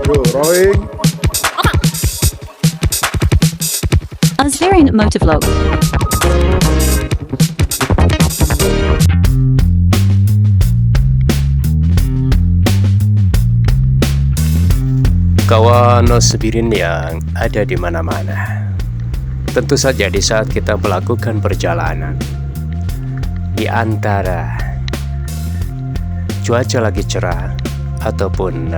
Rolling. Azvarian Motovlog. Kawan Osbirin yang ada di mana-mana. Tentu saja di saat kita melakukan perjalanan, di antara cuaca lagi cerah ataupun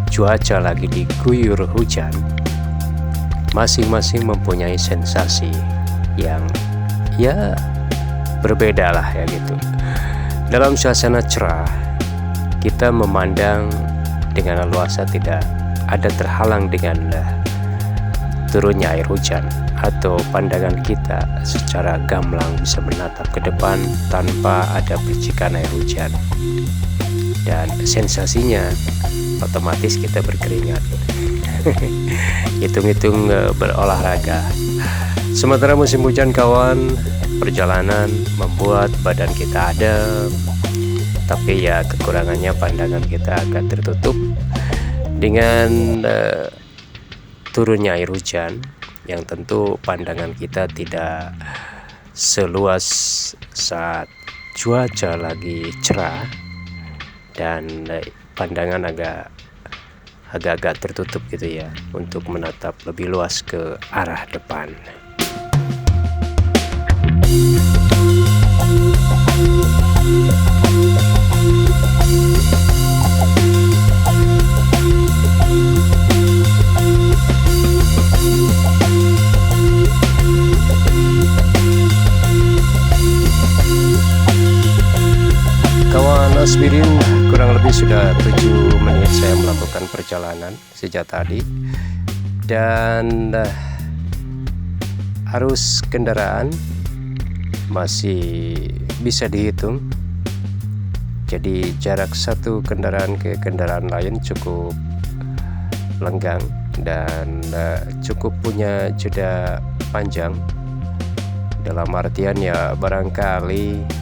cuaca lagi diguyur hujan, masing-masing mempunyai sensasi yang ya berbeda lah ya gitu. Dalam suasana cerah, kita memandang dengan leluasa, tidak ada terhalang dengan turunnya air hujan, atau pandangan kita secara gamblang bisa menatap ke depan tanpa ada percikan air hujan, dan sensasinya otomatis kita berkeringat. Hitung-hitung berolahraga. Sementara musim hujan kawan, perjalanan membuat badan kita adem, tapi ya kekurangannya pandangan kita agak tertutup dengan turunnya air hujan, yang tentu pandangan kita tidak seluas saat cuaca lagi cerah, dan pandangan agak-agak tertutup gitu ya, untuk menatap lebih luas ke arah depan. Kawan Osbirin, kurang lebih sudah 7 menit saya melakukan perjalanan sejak tadi, dan arus kendaraan masih bisa dihitung. Jadi jarak satu kendaraan ke kendaraan lain cukup lenggang, dan cukup punya jeda panjang, dalam artian ya barangkali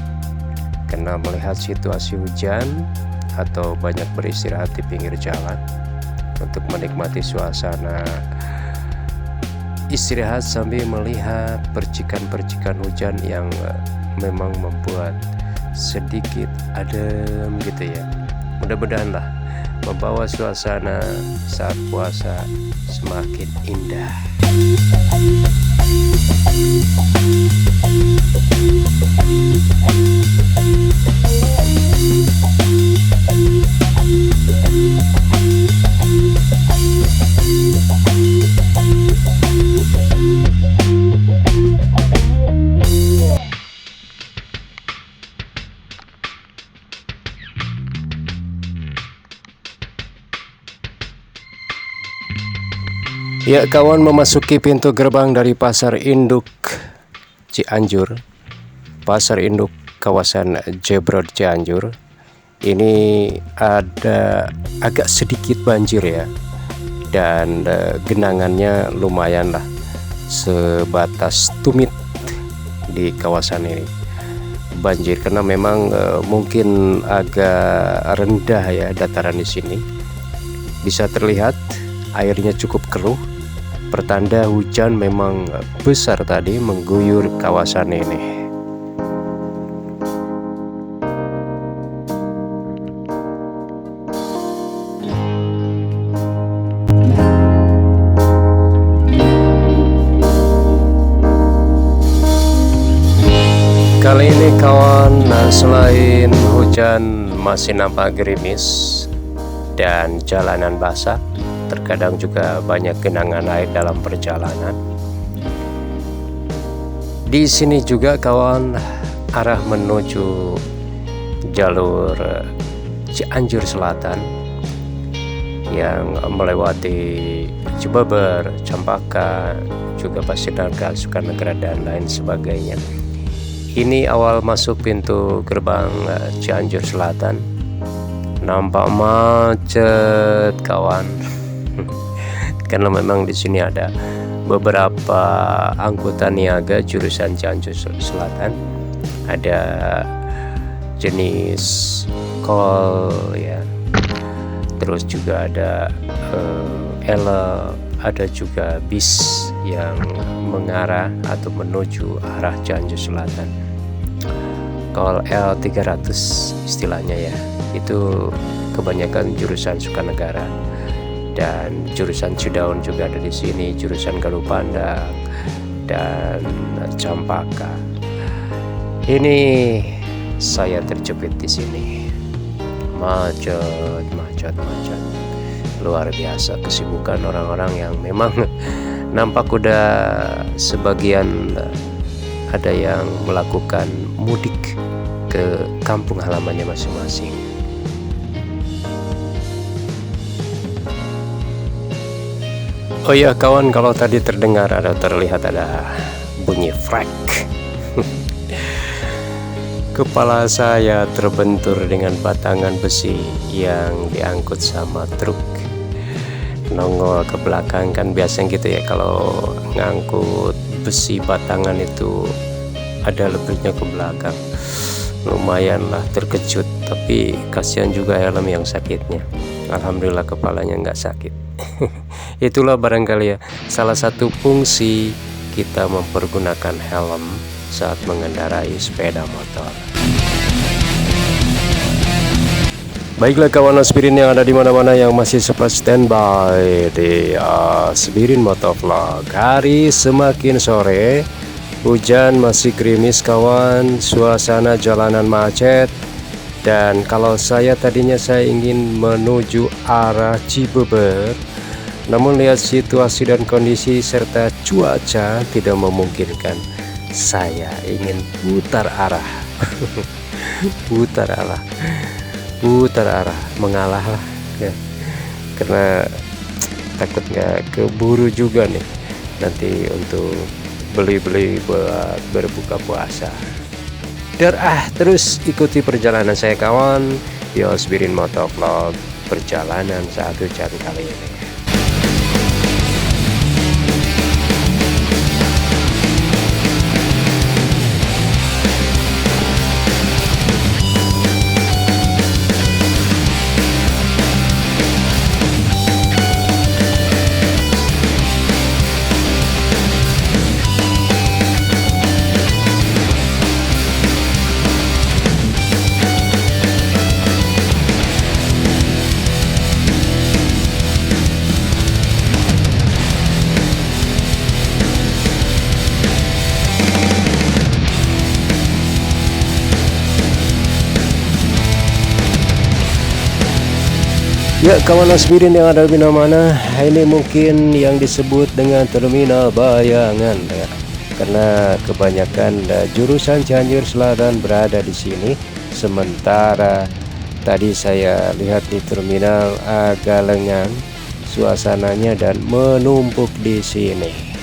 karena melihat situasi hujan atau banyak beristirahat di pinggir jalan untuk menikmati suasana istirahat sambil melihat percikan-percikan hujan yang memang membuat sedikit adem gitu ya. Mudah-mudahanlah membawa suasana saat puasa semakin indah. Ya kawan, memasuki pintu gerbang dari Pasar Induk Cianjur, Pasar Induk kawasan Jebrod Cianjur. Ini ada agak sedikit banjir ya, dan genangannya lumayan lah, sebatas tumit di kawasan ini. Banjir karena memang mungkin agak rendah ya dataran di sini. Bisa terlihat airnya cukup keruh, pertanda hujan memang besar tadi mengguyur kawasan ini. Kali ini kawan, selain hujan masih nampak gerimis dan jalanan basah, terkadang juga banyak genangan air dalam perjalanan. Di sini juga kawan, arah menuju jalur Cianjur Selatan yang melewati Cibeber, Cempaka, juga Pasir Naga, Sukanegara, dan lain sebagainya. Ini awal masuk pintu gerbang Cianjur Selatan. Nampak macet kawan. Karena memang di sini ada beberapa angkutan niaga jurusan Cianjur Selatan. Ada jenis call ya, terus juga ada ada juga bis yang mengarah atau menuju arah Cianjur Selatan. Kalau L300 istilahnya ya, itu kebanyakan jurusan Sukanegara, dan jurusan Cidaun juga ada di sini, jurusan Galupandang dan Campaka. Ini saya terjepit di sini, macet, luar biasa kesibukan orang-orang yang memang nampak udah sebagian ada yang melakukan mudik ke kampung halamannya masing-masing. Oh ya kawan, kalau tadi terdengar atau terlihat ada bunyi frek, kepala saya terbentur dengan batangan besi yang diangkut sama truk. Nongol ke belakang kan biasa gitu ya, kalau ngangkut besi batangan itu ada lebihnya ke belakang. Lumayan lah terkejut, tapi kasihan juga helm yang sakitnya. Alhamdulillah kepalanya nggak sakit. Itulah barangkali ya salah satu fungsi kita mempergunakan helm saat mengendarai sepeda motor. Baiklah kawan Aspirin yang ada di mana-mana yang masih sempat standby di Aspirin Motovlog. Hari semakin sore, hujan masih gerimis kawan, suasana jalanan macet. Dan kalau tadinya saya ingin menuju arah Cibeber, namun lihat situasi dan kondisi serta cuaca tidak memungkinkan, saya ingin putar arah. putar arah, mengalah lah ya, karena takut nggak keburu juga nih nanti untuk beli-beli buat berbuka puasa. Terus ikuti perjalanan saya kawan di Aspirin Motovlog, perjalanan 1 jam kali ini. Ya kawan Aspirin yang ada di mana-mana, ini mungkin yang disebut dengan terminal bayangan ya. Karena kebanyakan jurusan Cianjur Selatan berada di sini. Sementara tadi saya lihat di terminal agak lengang suasananya dan menumpuk di sini.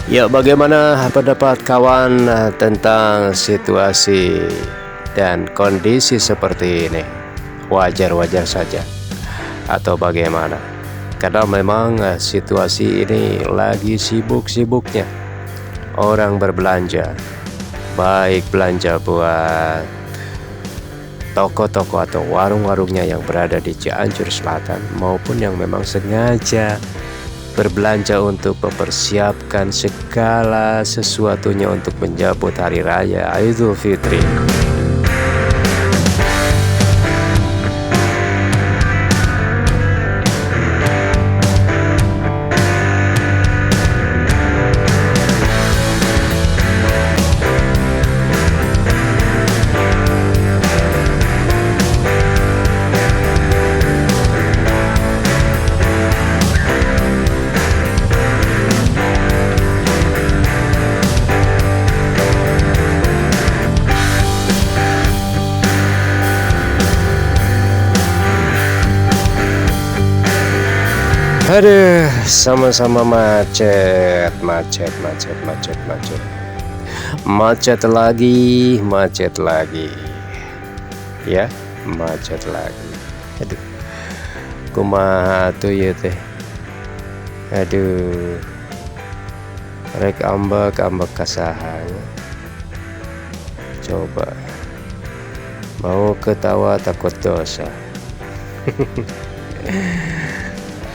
Ya, bagaimana pendapat kawan tentang situasi dan kondisi seperti ini? Wajar-wajar saja atau bagaimana? Karena memang situasi ini lagi sibuk-sibuknya orang berbelanja, baik belanja buat toko-toko atau warung-warungnya yang berada di Cianjur Selatan maupun yang memang sengaja berbelanja untuk mempersiapkan segala sesuatunya untuk menyambut hari raya Idul Fitri. Aduh, sama-sama macet lagi ya, macet lagi. Aduh, kumaha tuh ya teh. Aduh, rek ambek kasahanya. Coba mau ketawa takut dosa.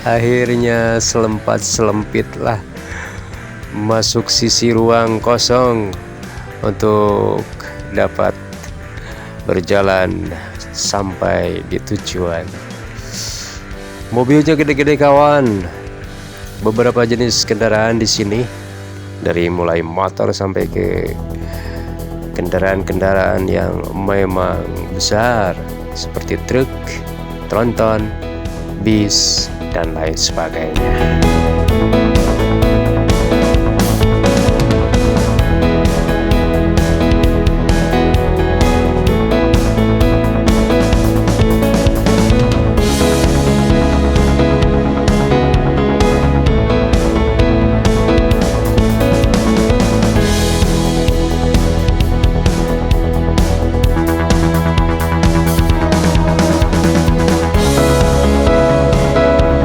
Akhirnya selempit lah masuk sisi ruang kosong untuk dapat berjalan sampai di tujuan. Mobilnya gede-gede kawan. Beberapa jenis kendaraan di sini, dari mulai motor sampai ke kendaraan-kendaraan yang memang besar seperti truk, tronton, bis, dan lain sebagainya.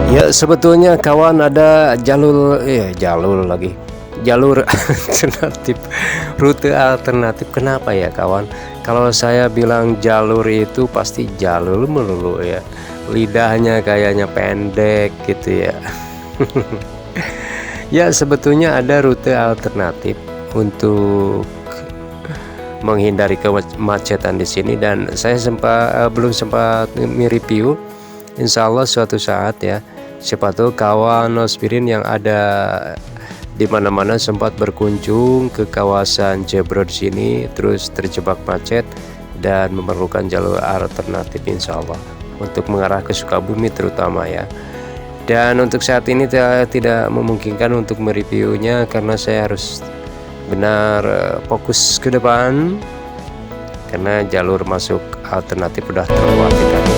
Ya, sebetulnya kawan ada jalur alternatif, rute alternatif. Kenapa ya kawan? Kalau saya bilang jalur itu pasti jalur melulu ya, lidahnya kayaknya pendek gitu ya. Ya, sebetulnya ada rute alternatif untuk menghindari kemacetan di sini, dan saya belum sempat mereview. Insya Allah suatu saat ya. Siapa tahu kawan Nospirin yang ada di mana-mana sempat berkunjung ke kawasan Jebro di sini, terus terjebak macet dan memerlukan jalur alternatif, insya Allah untuk mengarah ke Sukabumi terutama ya. Dan untuk saat ini tidak memungkinkan untuk mereviewnya karena saya harus benar fokus ke depan karena jalur masuk alternatif udah terlewati tadi.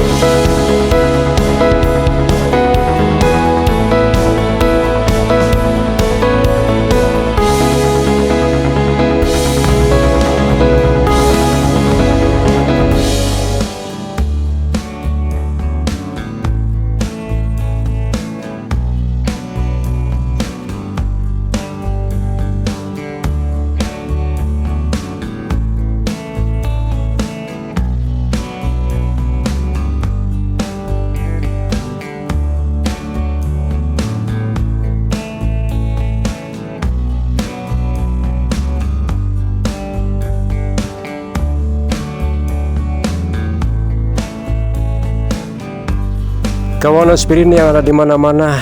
Kawan Nospirin yang ada di mana-mana,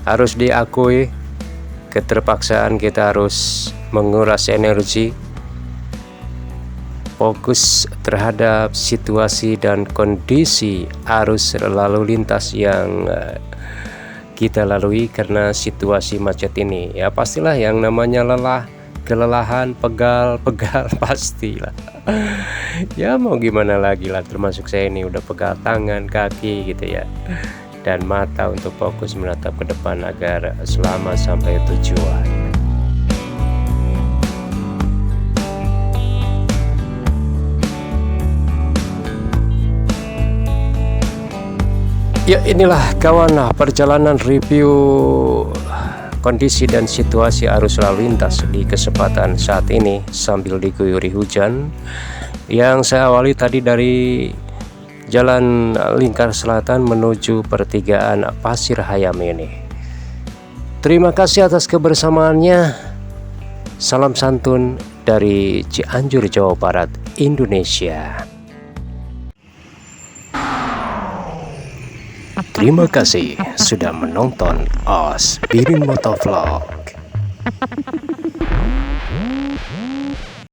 harus diakui keterpaksaan kita harus menguras energi, fokus terhadap situasi dan kondisi arus lalu lintas yang kita lalui karena situasi macet ini. Ya pastilah yang namanya kelelahan, pegal pastilah. Ya mau gimana lagi lah, termasuk saya ini udah pegal tangan, kaki gitu ya, dan mata untuk fokus menatap ke depan agar selamat sampai tujuan. Ya inilah kawan perjalanan review kondisi dan situasi arus lalu lintas di kesempatan saat ini sambil diguyuri hujan, yang saya awali tadi dari Jalan Lingkar Selatan menuju pertigaan Pasir Hayam ini. Terima kasih atas kebersamaannya. Salam santun dari Cianjur, Jawa Barat, Indonesia. Terima kasih sudah menonton Nospirin Motovlog.